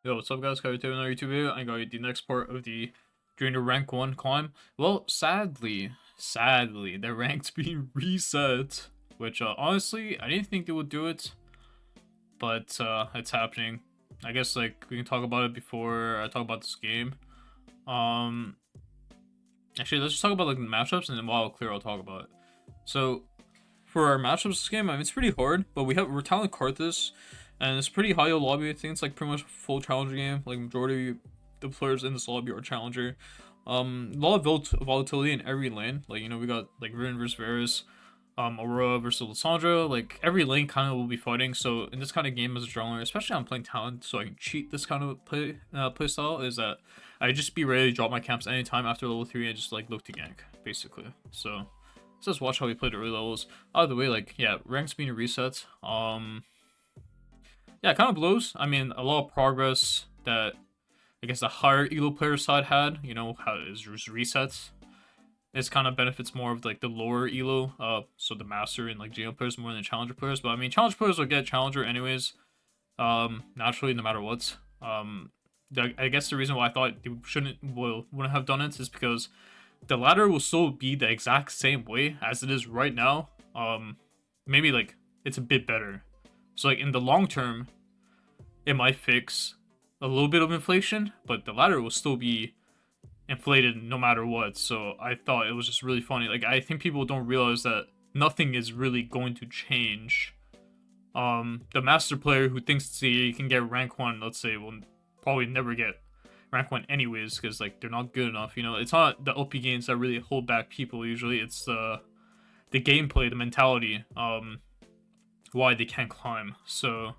Yo, what's up guys? Got you another YouTube video. I got you the next part of the during the rank 1 climb. Well, sadly, the rank's being reset. Which honestly, I didn't think they would do it, but it's happening. I guess like we can talk about it before I talk about this game. Um Actually let's just talk about like the matchups and then while it's clear I'll talk about it. So for our matchups this game, I mean it's pretty hard, but we're talent Karthus, and it's pretty high lobby. I think it's like pretty much a full challenger game. Like majority of the players in this lobby are challenger. A lot of volatility in every lane. Like we got like Riven versus Varus, Aurora versus Lissandra. Like every lane kind of will be fighting. So in this kind of game as a jungler, especially I'm playing talent, so I can cheat this kind of play style. Is that I just be ready to drop my camps anytime after level 3 and just like look to gank basically. So let's just watch how we play the early levels. Out of the way, like yeah, ranks being reset. Yeah, it kind of blows. I mean, a lot of progress that I guess the higher elo player side had. How it is just resets. This kind of benefits more of like the lower elo, so the master and like GM players more than challenger players. But I mean, challenger players will get challenger anyways, naturally no matter what. I guess the reason why I thought they wouldn't have done it is because the ladder will still be the exact same way as it is right now. Maybe like it's a bit better. So like in the long term, it might fix a little bit of inflation, but the ladder will still be inflated no matter what. So I thought it was just really funny. Like I think people don't realize that nothing is really going to change. The master player who thinks he can get rank 1, let's say, will probably never get rank 1 anyways, because like they're not good enough. It's not the OP games that really hold back people. Usually it's the gameplay, the mentality, why they can't climb. So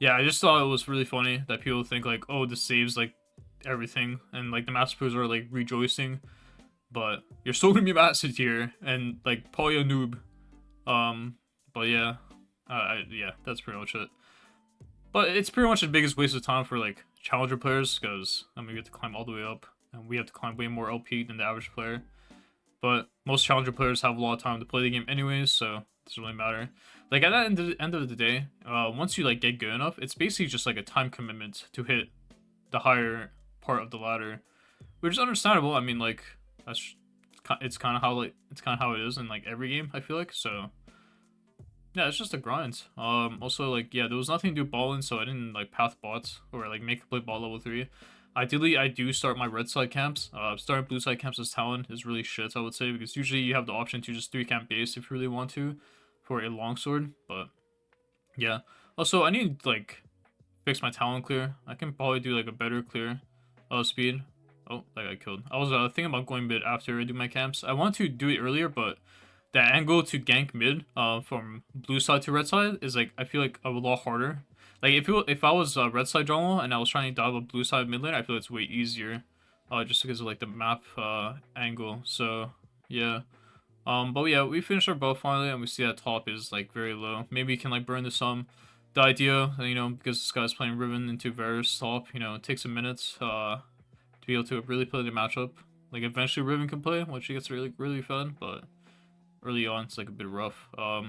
yeah, I just thought it was really funny that people think like, oh, this saves like everything, and like the master players are like rejoicing, but you're still gonna be master tier and like probably a noob. But yeah, yeah, that's pretty much it. But it's pretty much the biggest waste of time for like challenger players, because I mean we have to climb all the way up, and we have to climb way more LP than the average player. But most challenger players have a lot of time to play the game anyways, so it doesn't really matter. Like at the end of the day, once you like get good enough, it's basically just like a time commitment to hit the higher part of the ladder, which is understandable. I mean, like that's it's kind of how it is in like every game. I feel like so. Yeah, it's just a grind. Also like yeah, there was nothing to do balling, so I didn't like path bots or like make a play ball level 3. Ideally, I do start my red side camps. Starting blue side camps as talent is really shit, I would say, because usually you have the option to just 3 camp base if you really want to for a longsword. But yeah. Also, I need to like fix my talent clear. I can probably do like a better clear speed. Oh, that got killed. I was thinking about going mid after I do my camps. I want to do it earlier, but the angle to gank mid from blue side to red side is like I feel like a lot harder. Like if I was red side jungle and I was trying to dive a blue side mid lane, I feel it's way easier, just because of like the map angle. So yeah. But yeah, we finished our buff finally, and we see that top is like very low. Maybe you can like burn the sum. The idea, because this guy's playing Riven into Varus top, it takes a minute to be able to really play the matchup. Like eventually Riven can play once she gets really fun, but early on it's like a bit rough. But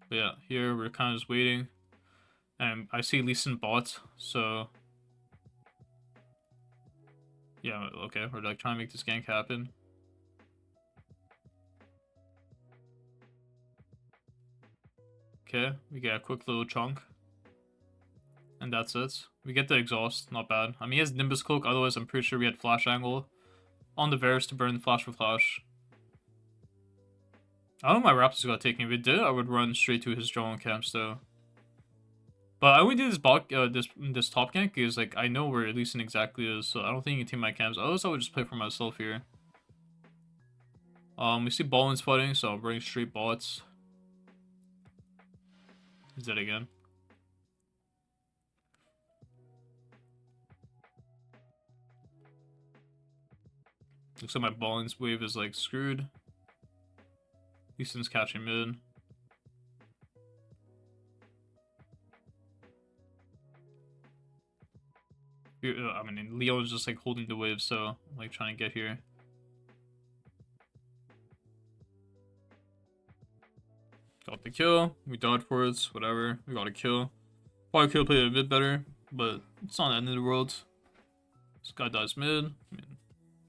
yeah, here we're kind of just waiting, and I see Lee Sin bot, so yeah, okay, we're like trying to make this gank happen. Okay, we get a quick little chunk, and that's it. We get the exhaust, not bad. I mean, he has Nimbus Cloak, otherwise I'm pretty sure we had flash angle on the Varus to burn flash for flash. I don't know my Raptors got taken. If it did, I would run straight to his drone camps though. But I only did this top gank because like I know where Lee Sin exactly is, so I don't think he can take my camps. Otherwise, I would just play for myself here. We see Ballin's fighting, so I'll bring straight bots. He's dead again. Looks like my Ballin's wave is like screwed. Lee Sin's catching mid. I mean, Leo's just like holding the wave, so I'm like trying to get here. Got the kill. We dodged forwards, whatever. We got a kill. Probably could have played a bit better. but it's not the end of the world. This guy dies mid. I mean,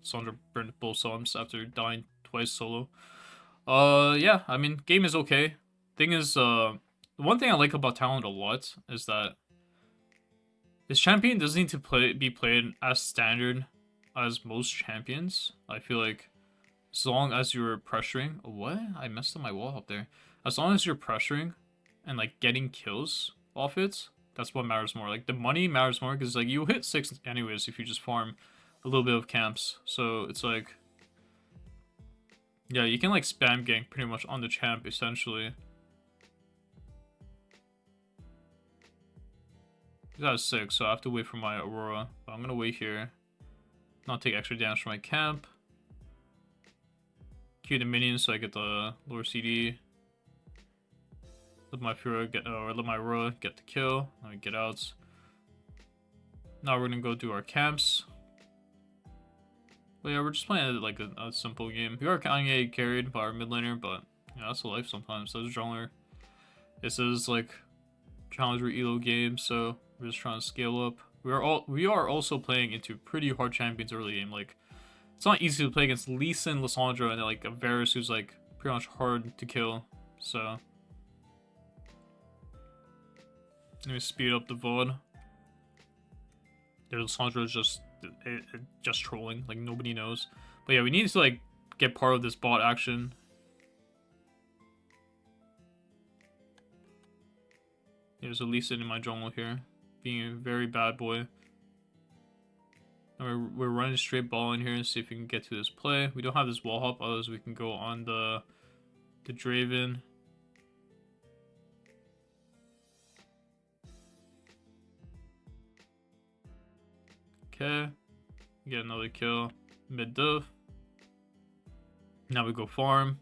Sandra burned both songs after dying twice solo. Yeah, I mean, game is okay. Thing is, the one thing I like about Talon a lot is that this champion doesn't need to be played as standard as most champions. I feel like as long as you're pressuring, what? I messed up my wall up there. As long as you're pressuring and like getting kills off it, that's what matters more. Like the money matters more because like you hit 6 anyways if you just farm a little bit of camps. So it's like, yeah, you can like spam gank pretty much on the champ essentially. He's at 6, so I have to wait for my Aurora. But I'm gonna wait here. Not take extra damage from my camp. Queue the minions so I get the lower CD. Let my Fury get, or let my Aurora get the kill. Let me get out. Now we're gonna go do our camps. But yeah, we're just playing like a simple game. We are Kanye carried by our mid laner, but yeah, that's the life sometimes. As a jungler, this is like challenger elo game, so we're just trying to scale up. We are also playing into pretty hard champions early game. Like it's not easy to play against Lee Sin, Lissandra, and like a Varus who's like pretty much hard to kill. So let me speed up the VOD. There's Lissandra is just trolling, like nobody knows. But yeah, we need to like get part of this bot action. There's a Lee Sin in my jungle here, being a very bad boy. And we're running straight ball in here and see if we can get to this play. We don't have this wall hop, otherwise we can go on the Draven. Okay, get another kill mid div. Now we go farm.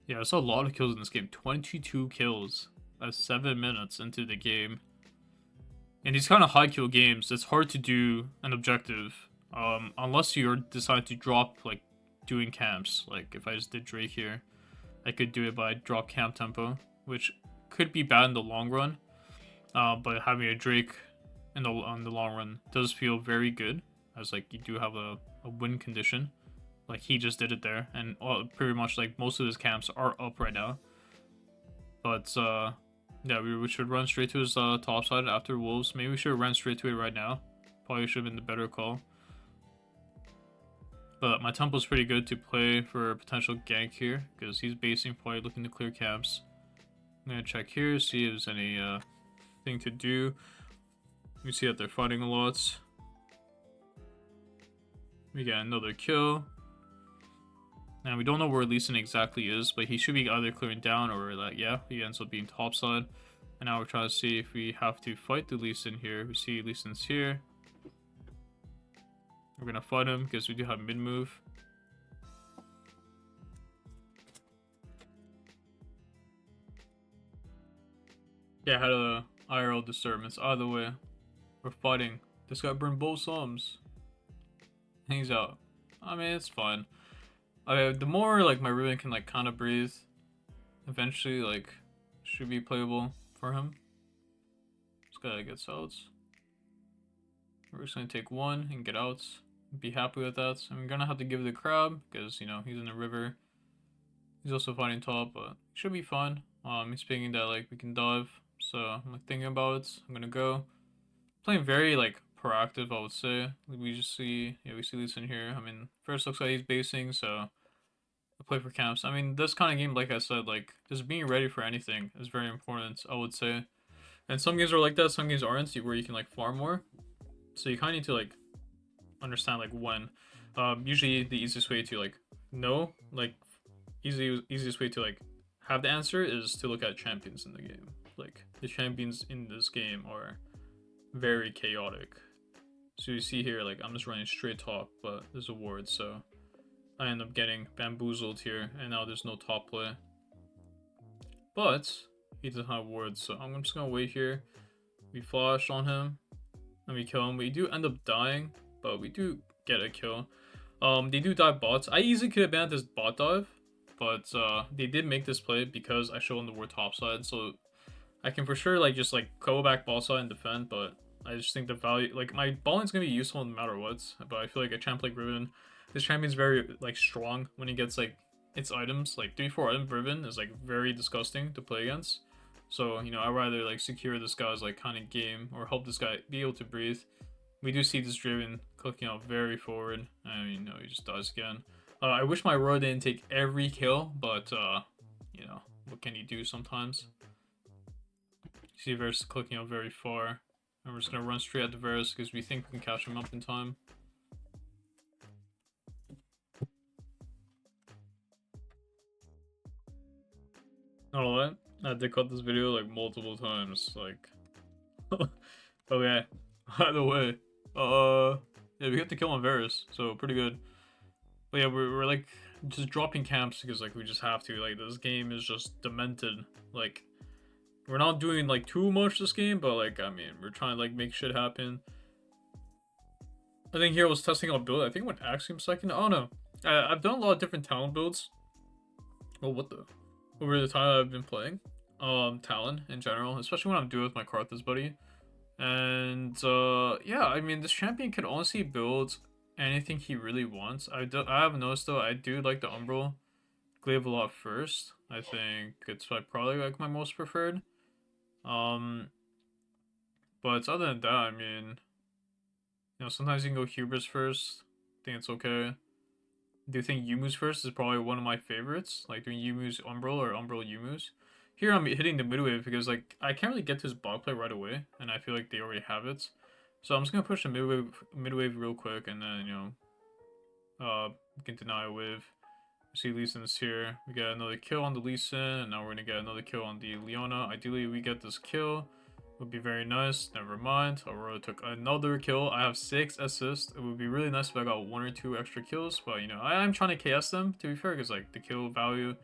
Yeah, I saw a lot of kills in this game. 22 kills at 7 minutes into the game. In these kind of high kill games, it's hard to do an objective unless you're deciding to drop like doing camps. Like if I just did Drake here, I could do it by drop camp tempo, which could be bad in the long run. But having a Drake on the long run does feel very good, as like you do have a win condition. Like he just did it there, and pretty much like most of his camps are up right now. But yeah, we should run straight to his top side after Wolves. Maybe we should run straight to it right now. Probably should have been the better call. But my tempo's pretty good to play for a potential gank here, because he's basing, probably looking to clear camps. I'm gonna check here, see if there's any thing to do. We see that they're fighting a lot. We get another kill. And we don't know where Lee Sin exactly is, but he should be either clearing down or that, yeah, he ends up being topside. And now we're trying to see if we have to fight the Lee Sin here. We see Lee Sin's here. We're gonna fight him because we do have mid move. Yeah, I had a IRL disturbance. Either way, we're fighting. This guy burned both sums. Hangs out. I mean, it's fine. The more like my Ruben can like kind of breathe, eventually like should be playable for him. This guy gets out. We're just gonna take one and get out. Be happy with that. I'm gonna have to give the crab because you know he's in the river. He's also fighting top, but should be fine. He's thinking that like we can dive, so I'm like thinking about it. I'm gonna go. Playing very like proactive, I would say. We just see, yeah, we see Lee Sin here. I mean, first looks like he's basing, so I play for camps. I mean, this kind of game, like I said, like just being ready for anything is very important, I would say. And some games are like that, some games aren't, where you can like farm more. So you kind of need to like understand like when. Usually the easiest way to like know, like easiest way to like have the answer is to look at champions in the game. Like the champions in this game are very chaotic. So you see here, like I'm just running straight top, but there's a ward, so I end up getting bamboozled here, and now there's no top play. But he doesn't have wards, so I'm just gonna wait here. We flash on him, and we kill him. We do end up dying, but we do get a kill. They do dive bots. I easily could have banned this bot dive, but they did make this play because I showed them the word topside, so I can for sure like just like go back ball side and defend, but I just think the value, like my balling's gonna be useful no matter what. But I feel like a champ like Riven, this champion's very like strong when he gets like its items. Like 3-4 item Riven is like very disgusting to play against. So you know I'd rather like secure this guy's like kind of game or help this guy be able to breathe. We do see this Driven clicking out very forward. I mean, no, he just dies again. I wish my Roy didn't take every kill, but you know what can he do sometimes? See Varus clicking out very far. And we're just gonna run straight at the Varus because we think we can catch him up in time. Not a lot. I did cut this video like multiple times. Like, okay. By the way, yeah, we got the kill on Varus, so pretty good. But yeah, we're like just dropping camps because like we just have to. Like this game is just demented. Like we're not doing like too much this game, but like I mean we're trying to like make shit happen. I think here I was testing out build. I think I went Axiom second. Oh no, I've done a lot of different Talon builds. Well, what the? Over the time I've been playing, Talon in general, especially when I'm doing with my Karthus buddy. And yeah, I mean this champion can honestly build anything he really wants. I have noticed though I do like the Umbral Glaive a lot first. I think it's like probably like my most preferred. Um, but other than that, I mean, you know, sometimes you can go Hubris first. I think it's okay. Do you think Yumu's first is probably one of my favorites? Like doing Yumu's Umbral or Umbral Yumu's. Here I'm hitting the midwave because like I can't really get to his bot play right away, and I feel like they already have it. So I'm just gonna push the midwave real quick, and then you know, we can deny a wave. See Lee Sin's here. We get another kill on the Lee Sin, and now we're gonna get another kill on the Leona. Ideally, we get this kill. Would be very nice. Never mind. Aurora took another kill. I have 6 assists. It would be really nice if I got 1 or 2 extra kills, but you know, I'm trying to KS them to be fair, because like the kill value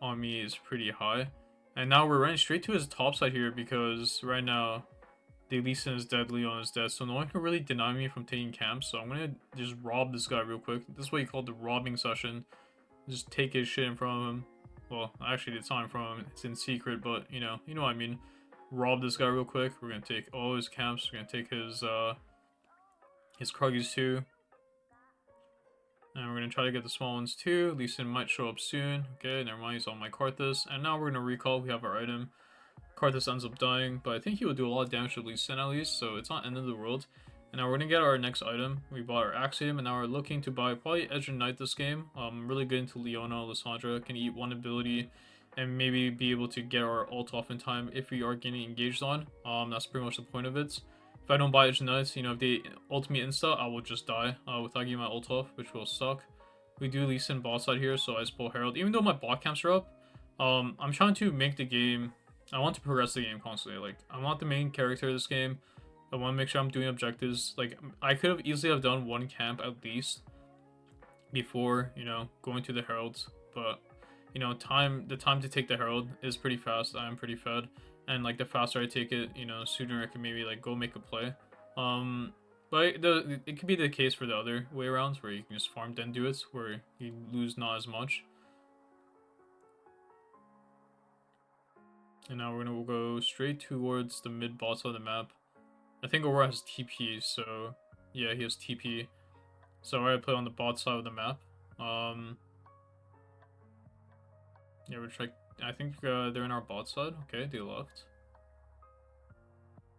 on me is pretty high. And now we're running straight to his top side here because right now the Lee Sin is dead, Leon is dead, so no one can really deny me from taking camps. So I'm gonna just rob this guy real quick. This is what you call the robbing session. Just take his shit in front of him. Well, actually, it's not in front of him. It's in secret, but you know what I mean. Rob this guy real quick. We're gonna take all his camps. We're gonna take his Kruggies too, and we're gonna try to get the small ones too. Lee Sin might show up soon. Okay, never mind. He's on my Karthus, and now we're gonna recall. We have our item. Karthus ends up dying, but I think he will do a lot of damage to Lee Sin at least, so it's not end of the world. And now we're gonna get our next item. We bought our Axiom, and now we're looking to buy probably Edge and Knight this game. Really good into Leona, Lissandra, can eat one ability, and maybe be able to get our ult off in time if we are getting engaged on. That's pretty much the point of it. If I don't buy Edge and Knights, you know, if they ult me insta, I will just die without getting my ult off, which will suck. We do Lee Sin bot side here, so I just pull Herald. Even though my bot camps are up, I'm trying to make the game. I want to progress the game constantly. Like, I'm not the main character of this game. I want to make sure I'm doing objectives. Like, I could have easily have done 1 camp at least before, you know, going to the Heralds. But, you know, the time to take the Herald is pretty fast. I'm pretty fed. And, like, the faster I take it, you know, sooner I can maybe, like, go make a play. But it could be the case for the other way arounds where you can just farm then do it, where you lose not as much. And now we're gonna go straight towards the mid boss of the map. I think Aurora has TP, so yeah, he has TP. So I play on the bot side of the map. Yeah, we're trying. I think they're in our bot side. Okay, they left.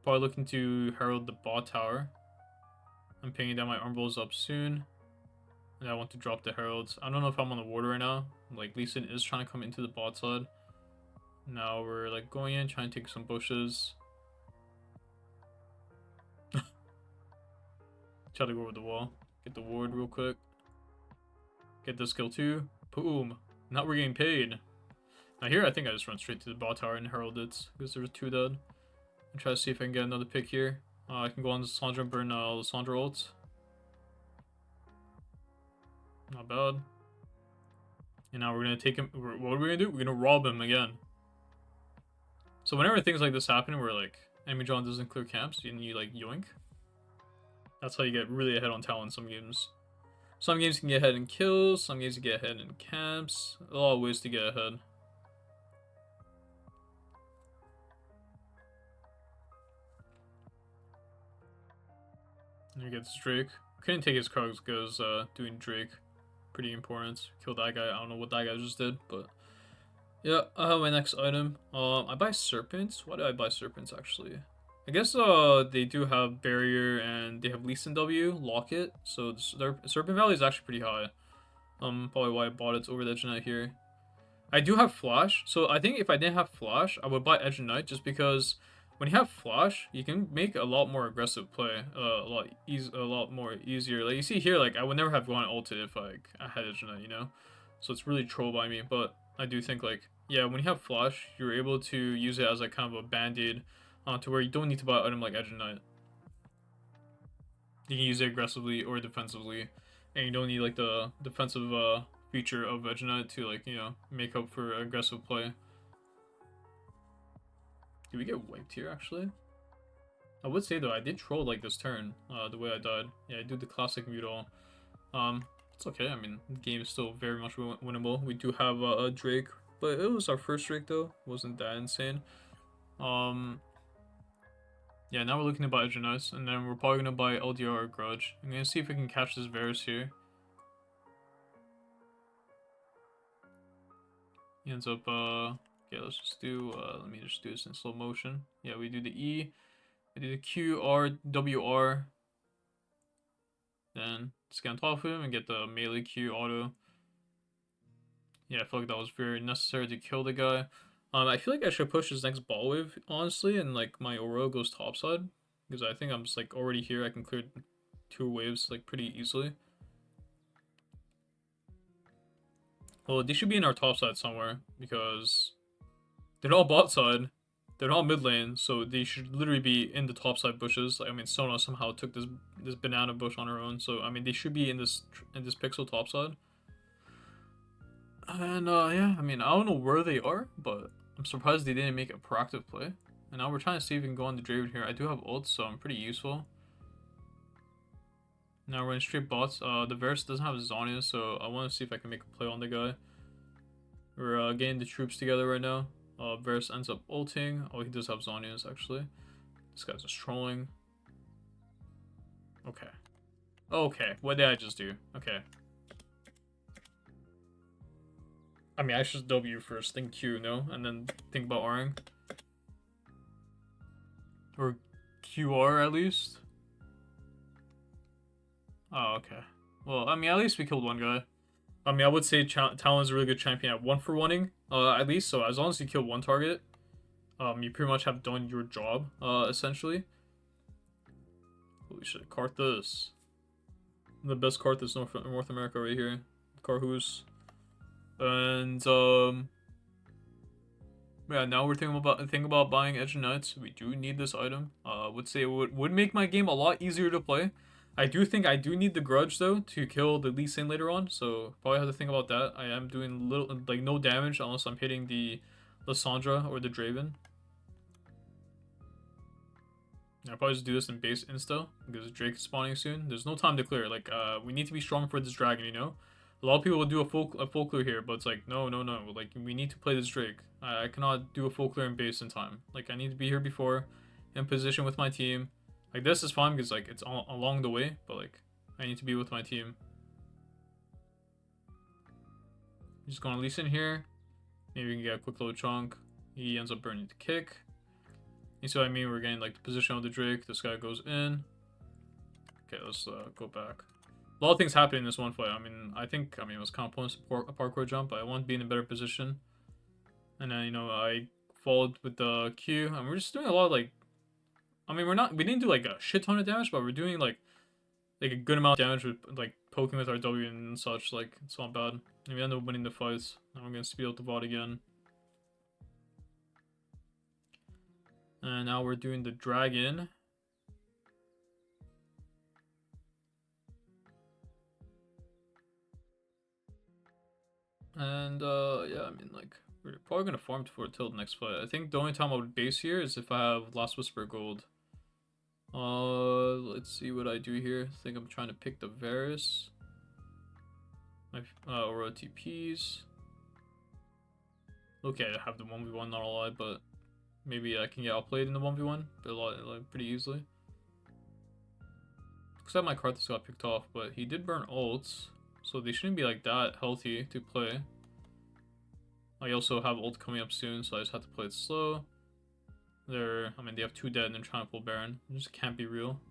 Probably looking to herald the bot tower. I'm pinging down my Umbrals up soon. And I want to drop the heralds. I don't know if I'm on the ward right now. Like, Lee Sin is trying to come into the bot side. Now we're like going in, trying to take some bushes. Try to go over the wall. Get the ward real quick. Get this kill too. Boom. Now we're getting paid. Now here I think I just run straight to the bot tower and herald it. Because there's 2 dead. And try to see if I can get another pick here. I can go on Lissandra and burn Lissandra ult. Not bad. And now we're gonna take him. What are we gonna do? We're gonna rob him again. So whenever things like this happen where like enemy John doesn't clear camps and you like yoink. That's how you get really ahead on Talon some games. Some games can get ahead in kills, some games can get ahead in camps. A lot of ways to get ahead. And he gets Drake. Couldn't take his cards because doing Drake pretty important. Kill that guy. I don't know what that guy just did, but yeah, I have my next item. I buy serpents. Why do I buy serpents actually? I guess they do have barrier and they have Lee Sin W locket, so their serpent value is actually pretty high. Probably why I bought it over the Edge Knight here. I do have Flash, so I think if I didn't have Flash, I would buy Edge Knight just because when you have Flash, you can make a lot more aggressive play, a lot more easier. Like you see here, like I would never have gone ulted if I had Edge Knight, you know. So it's really troll by me, but I do think like yeah, when you have Flash, you're able to use it as like kind of a band-aid, to where you don't need to buy an item like Edge Knight. You can use it aggressively or defensively, and you don't need like the defensive feature of Edge Knight to like make up for aggressive play. Did we get wiped here actually? I would say though I did troll like this turn, the way I died. Yeah, I do the classic mute all. It's okay. I mean, the game is still very much winnable. We do have a Drake, but it was our first Drake though. It wasn't that insane. Yeah, now we're looking to buy Edge Knights, and then we're probably gonna buy LDR or Grudge. I'm gonna see if we can catch this Varus here. He ends up, okay, let's just do, let me just do this in slow motion. Yeah, we do the E, we do the Q, R, W, R. Then scan top of him and get the melee Q auto. Yeah, I feel like that was very necessary to kill the guy. I feel like I should push his next ball wave, honestly, and like my Aurora goes topside. Because I think I'm just like already here, I can clear 2 waves like pretty easily. Well, they should be in our top side somewhere, because they're all bot side, they're all mid lane, so they should literally be in the top side bushes. Like, I mean, Sona somehow took this banana bush on her own, so I mean, they should be in this pixel top side. And yeah, I mean, I don't know where they are, but I'm surprised they didn't make a proactive play. And now we're trying to see if we can go on the Draven here. I do have ults, so I'm pretty useful. Now we're in straight bots. The Varus doesn't have Zhonya, so I want to see if I can make a play on the guy. We're getting the troops together right now. Varus ends up ulting. Oh, he does have Zhonya's, actually. This guy's just trolling. Okay. Okay, what did I just do? Okay. I mean, I should W first, think Q, no? And then think about Ring. Or QR, at least. Oh, okay. Well, I mean, at least we killed one guy. I mean, I would say Talon's a really good champion at 1-for-1ing, at least. So as long as you kill one target, you pretty much have done your job, essentially. Holy shit, Karthus. The best Karthus North America right here. Karthus. And, yeah, now we're thinking about buying Edge Knights. We do need this item. I would say it would make my game a lot easier to play. I do think I do need the Grudge though to kill the Lee Sin later on, so probably have to think about that. I am doing no damage unless I'm hitting the Lissandra or the Draven. I'll probably just do this in base insta because Drake is spawning soon. There's no time to clear. Like we need to be strong for this dragon, you know. A lot of people will do a full clear here, but it's like no. Like we need to play this Drake. I cannot do a full clear in base in time. Like I need to be here before, in position with my team. Like, this is fine because, like, it's all along the way, but, like, I need to be with my team. Just gonna Lee Sin here. Maybe we can get a quick little chunk. He ends up burning the kick. You see what I mean? We're getting, like, the position of the Drake. This guy goes in. Okay, let's go back. A lot of things happen in this one fight. I mean, it was kind of pointless a parkour jump, but I want to be in a better position. And then, you know, I followed with the Q. And we're just doing a lot of, like, I mean, we didn't do like a shit ton of damage, but we're doing like a good amount of damage with like poking with our W and such. Like, it's not bad. And we end up winning the fights. Now we're gonna speed up the VOD again. And now we're doing the dragon. And yeah, I mean, like, we're probably gonna farm for it till the next fight. I think the only time I would base here is if I have Last Whisper Gold. Let's see what I do here. I think I'm trying to pick the Varus. My Aurora TPs. Okay, I have the 1v1, not a lot, but maybe I can get outplayed in the 1v1 pretty easily. Looks like my Karthus got picked off, but he did burn ults, so they shouldn't be like that healthy to play. I also have ult coming up soon, so I just have to play it slow. I mean, they have 2 dead and they're trying to pull Baron. It just can't be real.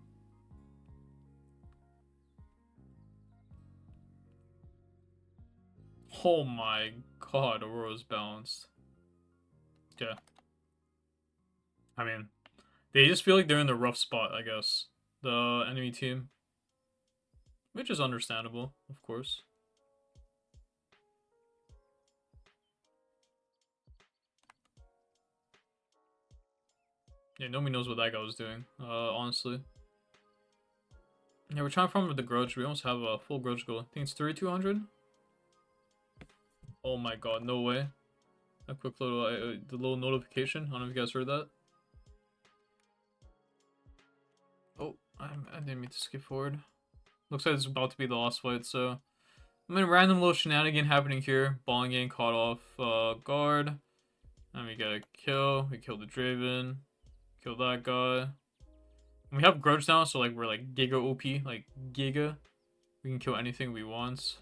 Oh my god, Aurora's balanced. Yeah. I mean, they just feel like they're in the rough spot, I guess. The enemy team. Which is understandable, of course. Yeah, nobody knows what that guy was doing, honestly. Yeah, we're trying to farm the grudge. We almost have a full grudge goal. I think it's 3,200. Oh my god, no way. A quick little, the little notification. I don't know if you guys heard that. Oh, I didn't mean to skip forward. Looks like it's about to be the last fight, so... I mean, random little shenanigan happening here. Balling getting caught off guard. And we get a kill. We kill the Draven. Kill that guy. And we have grudge now, so like we're like Giga OP. Like Giga. We can kill anything we want.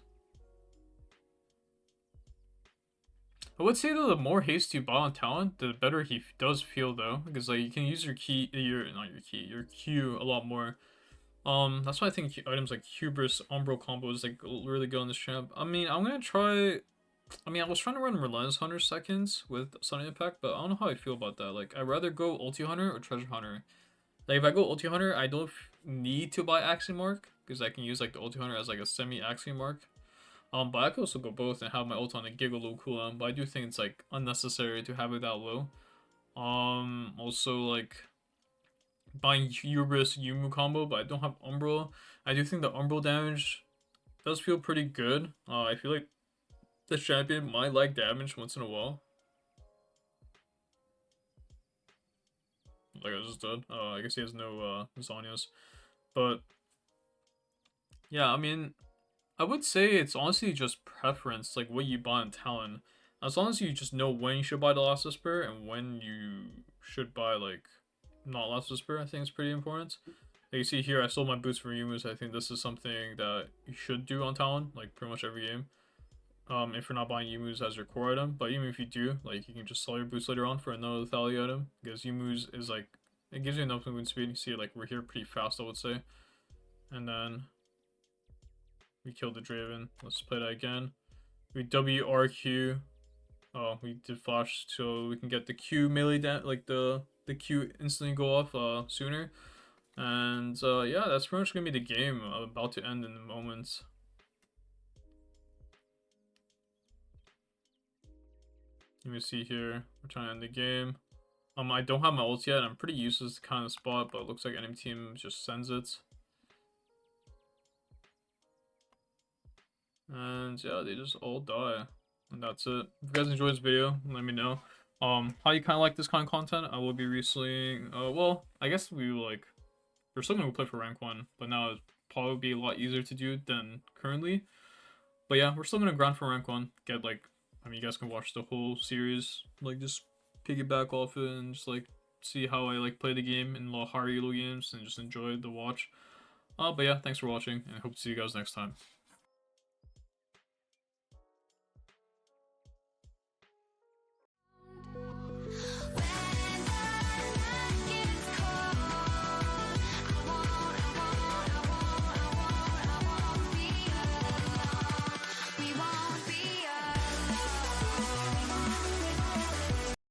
I would say though, the more haste you buy on talent, the better he does feel though, because like you can use your your Q a lot more. That's why I think items like Hubris, Umbro combo is like really good on this champ. I mean, I'm gonna try. I mean, I was trying to run Relentless Hunter seconds with Sudden Impact, but I don't know how I feel about that. Like, I'd rather go Ulti Hunter or Treasure Hunter. Like, if I go Ulti Hunter, I don't need to buy Axiom Mark, because I can use like the Ulti Hunter as like a semi-Axiom Mark. But I could also go both and have my ult on a Giga low cooldown, but I do think it's like unnecessary to have it that low. Also like buying Hubris Yumu combo, but I don't have Umbral. I do think the Umbral damage does feel pretty good. I feel like the champion might like damage once in a while. Like I just did. I guess he has no Zanyas. But yeah, I mean, I would say it's honestly just preference, like what you buy in talent. As long as you just know when you should buy the Last Whisper and when you should buy like not Last Whisper, I think it's pretty important. Like you see here, I sold my boots for Yumus. I think this is something that you should do on talent, like pretty much every game. If you're not buying Emus as your core item, but even if you do, like you can just sell your boots later on for another lethality item, because Emus is like, it gives you enough movement speed. You see, like we're here pretty fast, I would say. And then we killed the Draven. Let's play that again. We WRQ. Oh, we did flash so we can get the Q melee like the Q instantly go off sooner. And yeah, that's pretty much gonna be the game. About to end in a moment. You can see here, we're trying to end the game. I don't have my ult yet. I'm pretty useless to kind of spot, but it looks like enemy team just sends it. And yeah, they just all die. And that's it. If you guys enjoyed this video, let me know. How you kind of like this kind of content. I will be resealing, well, I guess we're still gonna play for rank 1, but now it's probably be a lot easier to do than currently. But yeah, we're still gonna grind for rank 1, get like, I mean, you guys can watch the whole series, like just piggyback off it and just like see how I like play the game in higher elo games and just enjoy the watch. But yeah, thanks for watching and I hope to see you guys next time.